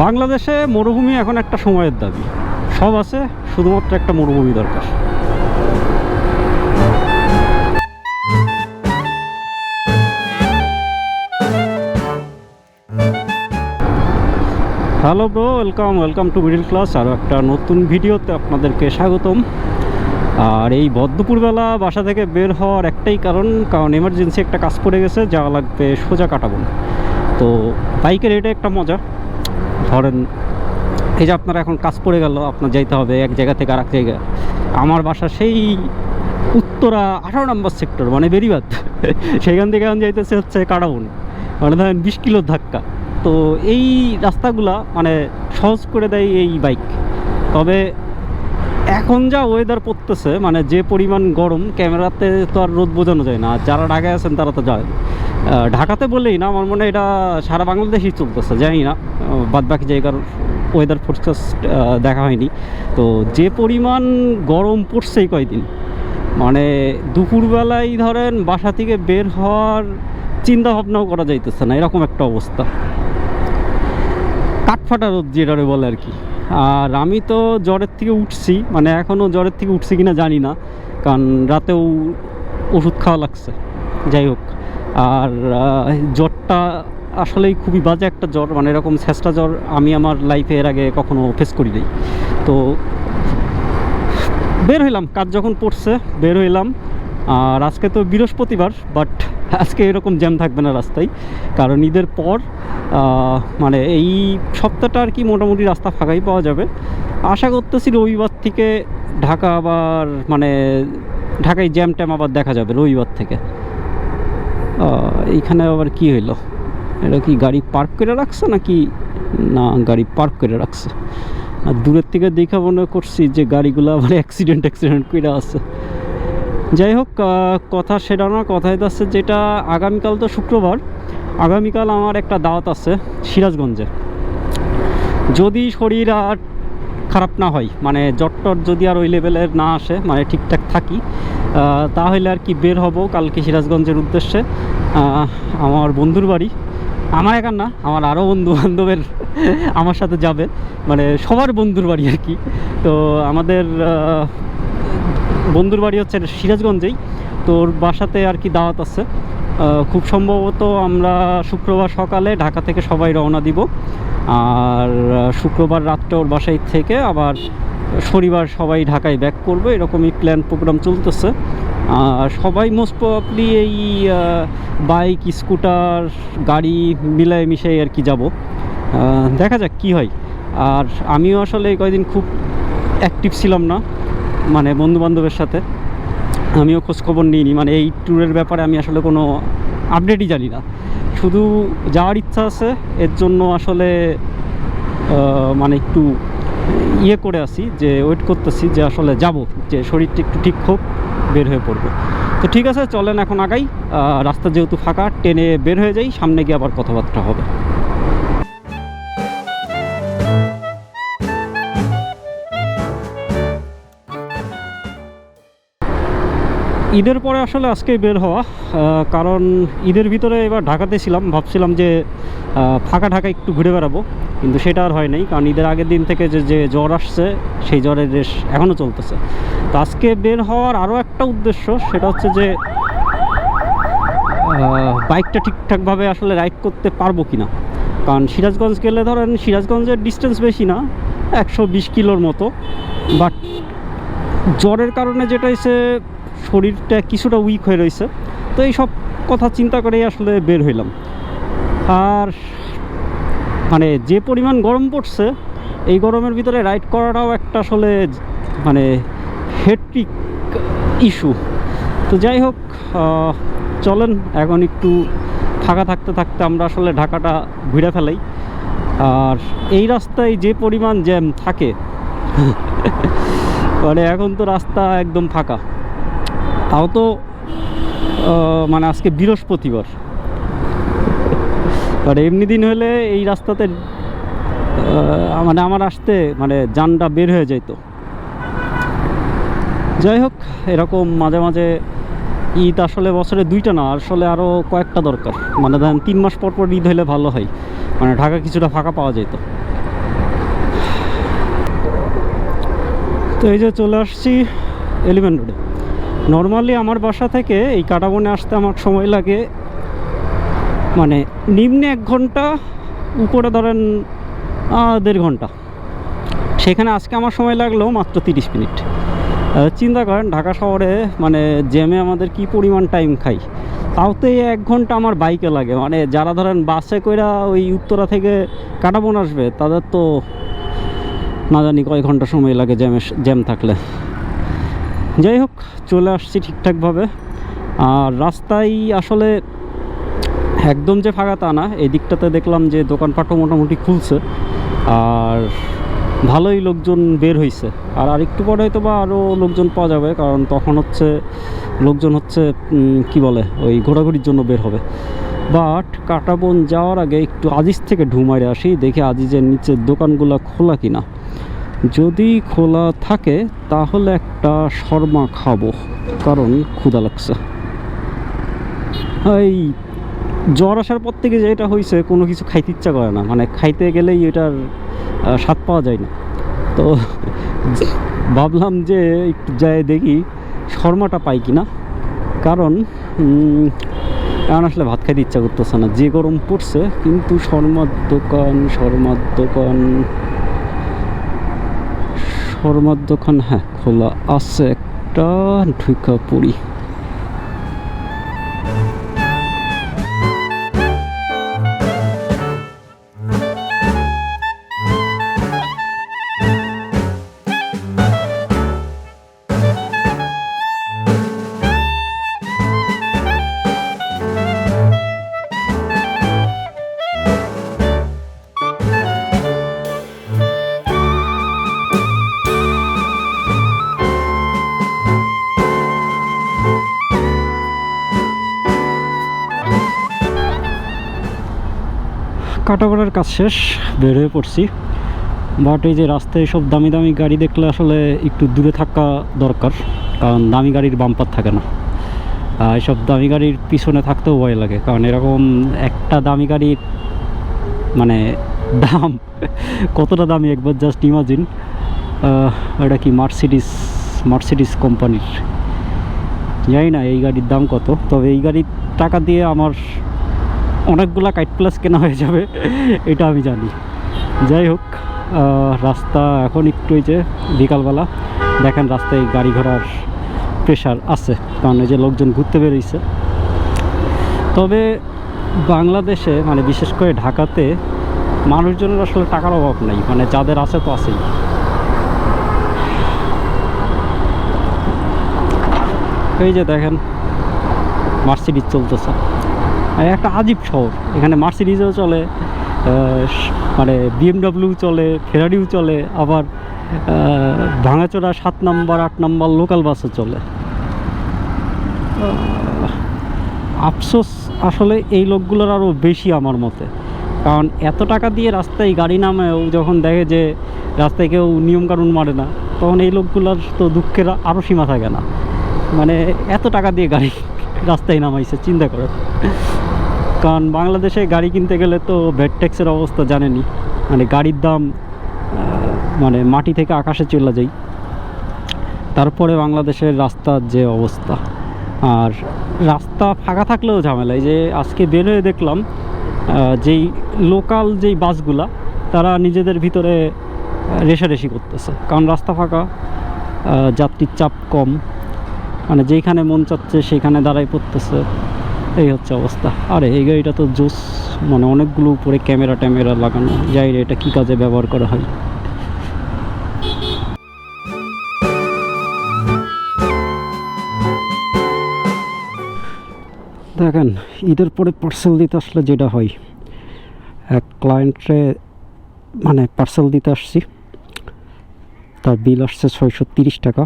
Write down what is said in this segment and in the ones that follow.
বাংলাদেশে মরুভূমি এখন একটা সময়ের দাবি, সব আছে, শুধুমাত্র একটা মরুভূমি দরকার। Hello bro, welcome to middle class. আরও একটা নতুন ভিডিওতে আপনাদেরকে স্বাগতম। আর এই দুপুরবেলা বাসা থেকে বের হওয়ার একটাই কারণ এমার্জেন্সি একটা কাজ পড়ে গেছে, যাওয়া লাগবে সোজা কাটাবন। তো বাইকের এটা একটা মজা, ধরেন এই যে আপনার এখন কাজ পড়ে গেল, আপনার যাইতে হবে এক জায়গা থেকে আর এক জায়গায়। আমার বাসা সেই উত্তরা 18 নম্বর সেক্টর, মানে বেরিবাদ। সেখান থেকে এখন যাইতেছে হচ্ছে কাটাবন, মানে ধরেন 20 কিলোর ধাক্কা। তো এই রাস্তাগুলা মানে সহজ করে দেয় এই বাইক। তবে এখন যা ওয়েদার পড়তেছে, মানে যে পরিমাণ গরম, ক্যামেরাতে তো আর রোদ বোঝানো যায় না। যারা ঢাকায় আছেন তারা তো যায়, ঢাকাতে বলেই না, আমার মনে হয় এটা সারা বাংলাদেশেই চলতেছে, জানি না বাদ বাকি জায়গার ওয়েদার ফোরকাস্ট দেখা হয়নি। তো যে পরিমাণ গরম পড়ছে এই কয়দিন, মানে দুপুরবেলায় ধরেন বাসা থেকে বের হওয়ার চিন্তা ভাবনাও করা যাইতেছে না, এরকম একটা অবস্থা। কাঠফাটা রোদ যেটারে বলে আর কি। আর আমি তো জ্বরের থেকে উঠছি, মানে এখনও জ্বরের থেকে উঠছি কিনা জানি না, কারণ রাতেও ওষুধ খাওয়া লাগছে। যাই হোক, আর জ্বরটা আসলেই খুবই বাজে একটা জ্বর, মানে এরকম ছেঁচটা জ্বর আমি আমার লাইফে এর আগে কখনো ফেস করি নাই। তো বের হইলাম, কাজ যখন পড়ছে বের হইলাম। আর আজকে তো বৃহস্পতিবার, বাট আজকে এরকম জ্যাম থাকবে না রাস্তায়, কারণ ঈদের পর মানে এই সপ্তাহটা আর কি মোটামুটি রাস্তা ফাঁকাই পাওয়া যাবে। আশা করতেছি রবিবার থেকে ঢাকা আবার, মানে ঢাকায় জ্যাম ট্যাম আবার দেখা যাবে রবিবার থেকে। এইখানে আবার কি হইলো, এটা কি গাড়ি পার্ক করে রাখছে নাকি? না, গাড়ি পার্ক করে রাখছে। আর দূরের থেকে দেখা মনে করছি যে গাড়িগুলো আবার অ্যাক্সিডেন্ট করে আছে। যাই হোক, কথা সেটা না, কথা হচ্ছে যেটা আগামীকাল তো শুক্রবার, আগামীকাল আমার একটা দাওয়াত আছে সিরাজগঞ্জে। যদি শরীর আর খারাপ না হয়, মানে জ্বর যদি আর ওই লেভেলের না আসে, মানে ঠিকঠাক থাকি, তাহলে আর কি বের হব কালকে সিরাজগঞ্জের উদ্দেশ্যে। আমার বন্ধুর বাড়ি, আমার একার না, আমার আরও বন্ধু বান্ধবের আমার সাথে যাবে, মানে সবার বন্ধুর বাড়ি আর কি। তো আমাদের বন্ধুর বাড়ি হচ্ছে সিরাজগঞ্জেই, তোর বাসাতে আর কি দাওয়াত আছে। খুব সম্ভবত আমরা শুক্রবার সকালে ঢাকা থেকে সবাই রওনা দিব, আর শুক্রবার রাতটা ওর বাসায় থেকে আবার শনিবার সবাই ঢাকায় ব্যাক করবে, এরকমই প্ল্যান প্রোগ্রাম চলতেছে। আর সবাই মোস্ট প্রবাবলি এই বাইক স্কুটার গাড়ি মিলায় মিশাই আর কি যাব, দেখা যাক কি হয়। আর আমিও আসলে এই কয়দিন খুব অ্যাক্টিভ ছিলাম না, মানে বন্ধুবান্ধবের সাথে আমিও খোঁজখবর নিইনি, মানে এই ট্যুরের ব্যাপারে আমি আসলে কোনো আপডেটই জানি না। শুধু যাওয়ার ইচ্ছা আছে, এর জন্য আসলে মানে একটু করে আসি, যে ওয়েট করতেছি যে আসলে যাব, যে শরীরটা একটু ঠিক হোক, বের হয়ে পড়বো। তো ঠিক আছে, চলেন এখন আগাই। রাস্তা যেহেতু ফাঁকা, ট্রেনে বের হয়ে যাই, সামনে গিয়ে আবার কথাবার্তা হবে। ঈদের পরে আসলে আজকেই বের হওয়া, কারণ ঈদের ভিতরে এবার ঢাকাতে ছিলাম, ভাবছিলাম যে ফাঁকা ঢাকা একটু ঘুরে বেড়াবো, কিন্তু সেটা আর হয় নাই, কারণ ঈদের আগের দিন থেকে যে জ্বর আসছে, সেই জ্বরের রেশ এখনও চলতেছে। তো আজকে বের হওয়ার আরও একটা উদ্দেশ্য, সেটা হচ্ছে যে বাইকটা ঠিকঠাকভাবে আসলে রাইড করতে পারবো কি না। কারণ সিরাজগঞ্জ গেলে ধরেন, সিরাজগঞ্জের ডিস্টেন্স বেশি না, 120 কিলোর মতো, বাট জ্বরের কারণে যেটা হয়েছে শরীরটা কিছুটা উইক হয়ে রয়েছে। তো এই সব কথা চিন্তা করেই আসলে বের হইলাম। আর মানে যে পরিমাণ গরম পড়ছে, এই গরমের ভিতরে রাইড করাটাও একটা আসলে মানে হেট্রিক ইস্যু। তো যাই হোক, চলেন এখন একটু ফাঁকা থাকতে থাকতে আমরা আসলে ঢাকাটা ঘুরে ফেলাই। আর এই রাস্তায় যে পরিমাণ জ্যাম থাকে, মানে এখন তো রাস্তা একদম ফাঁকা, তাও তো মানে আজকে বৃহস্পতিবার, মানে এমনি দিন হলে এই রাস্তাতে মানে আমার আসতে মানে যানটা বের হয়ে যেত। যাই হোক, এরকম মাঝে মাঝে ঈদ আসলে বছরে দুইটা না, আসলে আরও কয়েকটা দরকার, মানে ধরেন 3 মাস পর পর ঈদ হলে ভালো হয়, মানে ঢাকা কিছুটা ফাঁকা পাওয়া যেত। তো এই যে চলে আসছি এলিভেন রোডে। নর্মালি আমার বাসা থেকে এই কাটাবনে আসতে আমার সময় লাগে মানে নিম্নে 1 ঘন্টা, উপরে ধরেন 1.5 ঘন্টা। সেখানে আজকে আমার সময় লাগলো মাত্র 30 মিনিট। চিন্তা করেন ঢাকা শহরে মানে জ্যামে আমাদের কি পরিমাণ টাইম খাই, তাওতে 1 ঘন্টা আমার বাইকে লাগে। মানে যারা ধরেন বাসে কইরা ওই উত্তরা থেকে কাটাবন আসবে তাদের তো না জানি কয় ঘন্টা সময় লাগে জ্যাম থাকলে। যাই হোক, চলে আসছি ঠিকঠাকভাবে। আর রাস্তায় আসলে একদম যে ফাঁকা তা না, এই দিকটাতে দেখলাম যে দোকানপাটও মোটামুটি খুলছে আর ভালোই লোকজন বের হয়েছে। আর আরেকটু পরে হয়তো বা আরও লোকজন পাওয়া যাবে, কারণ তখন লোকজন কি বলে ওই ঘোরাঘুরির জন্য বের হবে। বাট কাটাবন যাওয়ার আগে একটু আজিজ থেকে ঢুমারে আসি, দেখি আজিজের নিচের দোকানগুলো খোলা কিনা। যদি খোলা থাকে তাহলে একটা শর্মা খাবো, কারণ ক্ষুধা লাগছে। এই জ্বর আসার পর থেকে যেটা হয়েছে, কোনো কিছু খাইতে ইচ্ছা করে না, মানে খাইতে গেলেই এটার স্বাদ পাওয়া যায় না। তো ভাবলাম যে একটু যাই দেখি শর্মাটা পাই কিনা, কারণ এখন আসলে ভাত খাইতে ইচ্ছা করতেছে না, যে গরম পড়ছে। কিন্তু শর্মার দোকান হ্যাঁ খোলা আছে একটা, ঢুকা পড়ি। কাটাগড়ার কাজ শেষ, বের হয়ে পড়ছি। বাট এই যে রাস্তায় সব দামি দামি গাড়ি দেখলে আসলে একটু দূরে থাকা দরকার, কারণ দামি গাড়ির বাম্পার থাকে না। এইসব দামি গাড়ির পিছনে থাকতেও ভয় লাগে, কারণ এরকম একটা দামি গাড়ির মানে দাম কতটা দামি একবার জাস্ট ইমাজিন। এটা কি মার্সিডিস কোম্পানির, জানি না এই গাড়ির দাম কত, তবে এই গাড়ির টাকা দিয়ে আমার অনেকগুলা কাইট প্লাস কেনা হয়ে যাবে, এটা আমি জানি। যাই হোক, রাস্তা এখন একটু এই যে বিকালবেলা দেখেন রাস্তায় গাড়ি ঘোড়ার প্রেশার আছে, কারণ এই যে লোকজন ঘুরতে বেরিয়েছে। তবে বাংলাদেশে মানে বিশেষ করে ঢাকাতে মানুষজনের আসলে টাকার অভাব নেই, মানে যাদের আছে তো আছেই। এই যে দেখেন মার্সিডিজ চলতেছে, একটা আজীব শহর। এখানে মার্সিডিজও চলে, মানে বিএমডাব্লিউ চলে, ফেরারিও চলে, আবার ভাঙাচোরা 7 নম্বর 8 নম্বর লোকাল বাসও চলে। আফসোস আসলে এই লোকগুলোর আরও বেশি আমার মতে, কারণ এত টাকা দিয়ে রাস্তায় গাড়ি নামেও যখন দেখে যে রাস্তায় কেউ নিয়মকানুন মারে না, তখন এই লোকগুলোর তো দুঃখের আরও সীমা থাকে না। মানে এত টাকা দিয়ে গাড়ি রাস্তায় নামাইছে, চিন্তা করে। কারণ বাংলাদেশে গাড়ি কিনতে গেলে তো ভ্যাট ট্যাক্সের অবস্থা জানেনি, মানে গাড়ির দাম মানে মাটি থেকে আকাশে চলে যায়। তারপরে বাংলাদেশের রাস্তার যে অবস্থা, আর রাস্তা ফাঁকা থাকলেও ঝামেলা। এই যে আজকে বের হয়ে দেখলাম যেই লোকাল যেই বাসগুলা তারা নিজেদের ভিতরে রেষারেষি করতেছে, কারণ রাস্তা ফাঁকা, যাত্রীর চাপ কম, মানে যেইখানে মন চাচ্ছে সেইখানে দাঁড়াই পড়তেছে, এই হচ্ছে অবস্থা। আরে এই গাড়িটা তো জোস, মানে অনেকগুলো উপরে ক্যামেরা লাগানো যায়, এটা কি কাজে ব্যবহার করা হয়। দেখেন ঈদের পরে পার্সেল দিতে আসলে যেটা হয়, এক ক্লায়েন্টে মানে পার্সেল দিতে আসছি, তার বিল আসছে 630 টাকা,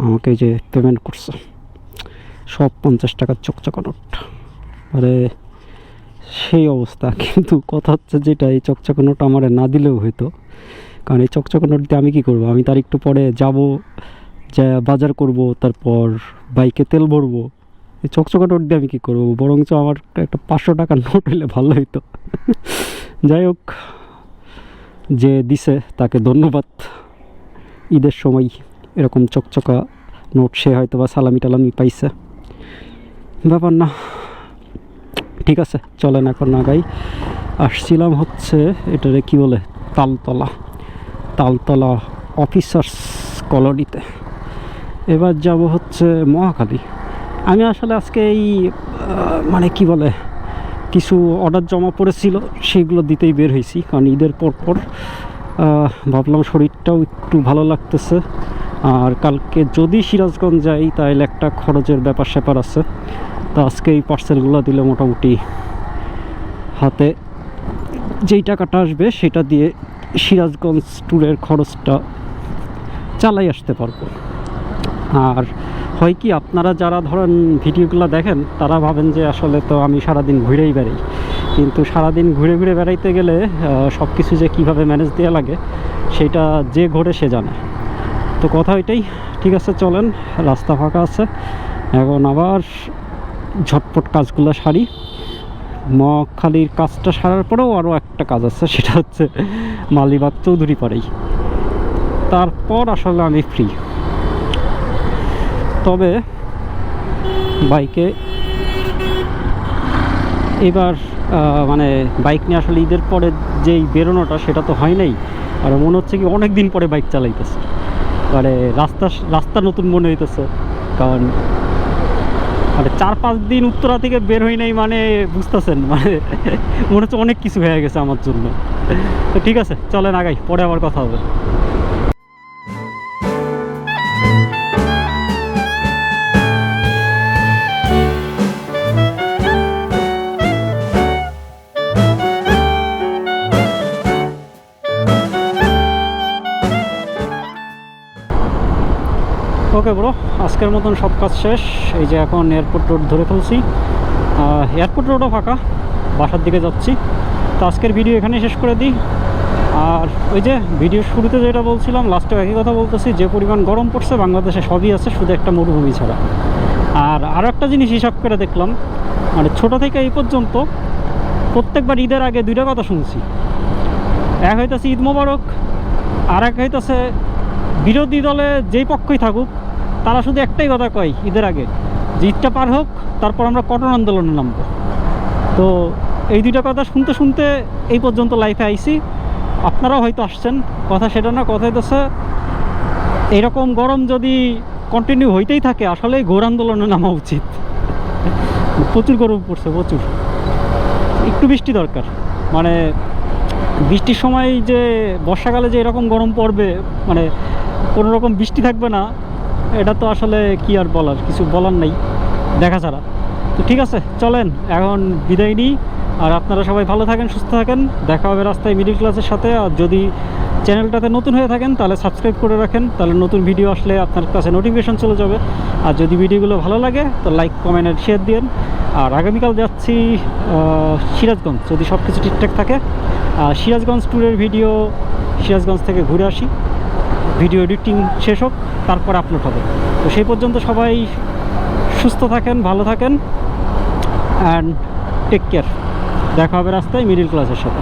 আমাকে যে পেমেন্ট করছে সব 50 টাকার চকচকা নোট। আরে সেই অবস্থা। কিন্তু কথা হচ্ছে যেটা, এই চকচকা নোট আমার না দিলেও হইতো, কারণ এই চকচকা নোট দিয়ে আমি কী করবো? আমি তার একটু পরে যাব, যা বাজার করব, তারপর বাইকে তেল ভরবো, এই চকচকা নোট দিয়ে আমি কী করবো? বরঞ্চ আমার একটা 500 টাকার নোট হইলে ভালো হইতো। যাই হোক, যে দিছে তাকে ধন্যবাদ। ঈদের সময় এরকম চকচকা নোট সে হয়তো বা সালামি টালামি পাইছে, ব্যাপার না। ঠিক আছে, চলেন এখন আগাই। আসছিলাম হচ্ছে এটারে কি বলে, তালতলা অফিসার্স কলোনিতে। এবার যাব হচ্ছে মহাখালী। আমি আসলে আজকে এই মানে কি বলে কিছু অর্ডার জমা পড়েছিল, সেগুলো দিতেই বের হয়েছি, কারণ ঈদের পর ভাবলাম শরীরটাও একটু ভালো লাগতেছে। আর কালকে যদি সিরাজগঞ্জ যাই তাহলে একটা খরচের ব্যাপার স্যাপার আছে। তো আজকে এই পার্সেলগুলো দিলে মোটামুটি হাতে যেই টাকাটা আসবে সেটা দিয়ে সিরাজগঞ্জ ট্যুরের খরচটা চালাই আসতে পারবো। আর হয় কি, আপনারা যারা ধরেন ভিডিওগুলো দেখেন তারা ভাবেন যে আসলে তো আমি সারাদিন ঘুরেই বেড়াই, কিন্তু সারাদিন ঘুরে ঘুরে বেড়াইতে গেলে সব কিছু যে কীভাবে ম্যানেজ দেওয়া লাগে সেটা যে ঘোরে সে জানে। তো কথা ওইটাই। ঠিক আছে, চলেন, রাস্তা ফাঁকা আছে, এখন আবার ঝটপট কাজগুলো সারি। মহাখালীর কাজটা সারার পরেও আরও একটা কাজ আছে, সেটা হচ্ছে মালিবাগ চৌধুরী পাড়াই, তারপর আসলে আমি ফ্রি। তবে বাইকে এবার মানে বাইক নিয়ে আসলে ঈদের পরে যেই বেরোনোটা সেটা তো হয় নাই, আর মনে হচ্ছে কি অনেক দিন পরে বাইক চালাইতেছে, মানে রাস্তা নতুন মনে হইতেছে। কারণ মানে 4-5 দিন উত্তরা থেকে বের হই নাই, মানে বুঝতেছেন, মানে মনে হচ্ছে অনেক কিছু হয়ে গেছে আমার জন্য। তো ঠিক আছে, চলেন আগাই, পরে আবার কথা হবে। ওকে ব্রো, আজকের মতন সব কাজ শেষ। এই যে এখন এয়ারপোর্ট রোড ধরে ফেলছি, এয়ারপোর্ট রোডও ফাঁকা, বাসার দিকে যাচ্ছি। তো আজকের ভিডিও এখানেই শেষ করে দিই। আর ওই যে ভিডিওর শুরুতে যেটা বলছিলাম, লাস্টেও একই কথা বলতেছি, যে পরিমাণ গরম পড়ছে বাংলাদেশে সবই আছে, শুধু একটা মরুভূমি ছাড়া। আর আরও একটা জিনিস হিসাব করে দেখলাম, মানে ছোটো থেকে এই পর্যন্ত প্রত্যেকবার ঈদের আগে দুইটা কথা শুনছি। এক হইতেছে ঈদ মোবারক, আর এক হইতেছে বিরোধী দলে যেই পক্ষই থাকুক তারা শুধু একটাই কথা কয় ঈদের আগে, যে ঈদটা পার হোক তারপর আমরা কঠোর আন্দোলনে নামবো। তো এই দুইটা কথা শুনতে শুনতে এই পর্যন্ত লাইফে আইছি। আপনারাও হয়তো আসছেন, কথা সেটা না, কথা হইতেছে এইরকম গরম যদি কন্টিনিউ হইতেই থাকে আসলেই ঘোর আন্দোলনে নামা উচিত। প্রচুর গরম পড়ছে, প্রচুর। একটু বৃষ্টি দরকার, মানে বৃষ্টির সময় যে বর্ষাকালে যে এরকম গরম পড়বে, মানে কোনো রকম বৃষ্টি থাকবে না, এটা তো আসলে কি আর বলার, কিছু বলার নেই দেখা ছাড়া। তো ঠিক আছে, চলেন এখন বিদায় নিই। আর আপনারা সবাই ভালো থাকেন, সুস্থ থাকেন, দেখা হবে রাস্তায় মিডল ক্লাসের সাথে। আর যদি চ্যানেলটাতে নতুন হয়ে থাকেন তাহলে সাবস্ক্রাইব করে রাখেন, তাহলে নতুন ভিডিও আসলে আপনার কাছে নোটিফিকেশন চলে যাবে। আর যদি ভিডিওগুলো ভালো লাগে তো লাইক, কমেন্ট আর শেয়ার দিন। আর আগামীকাল যাচ্ছি সিরাজগঞ্জ, যদি সব কিছু ঠিকঠাক থাকে। সিরাজগঞ্জ ট্যুরের ভিডিও সিরাজগঞ্জ থেকে ঘুরে আসি, ভিডিও এডিটিং শেষ হোক, তারপর আপলোড হবে। তো সেই পর্যন্ত সবাই সুস্থ থাকেন, ভালো থাকেন, অ্যান্ড টেক কেয়ার। দেখা হবে রাস্তায় মিডল ক্লাসের সাথে।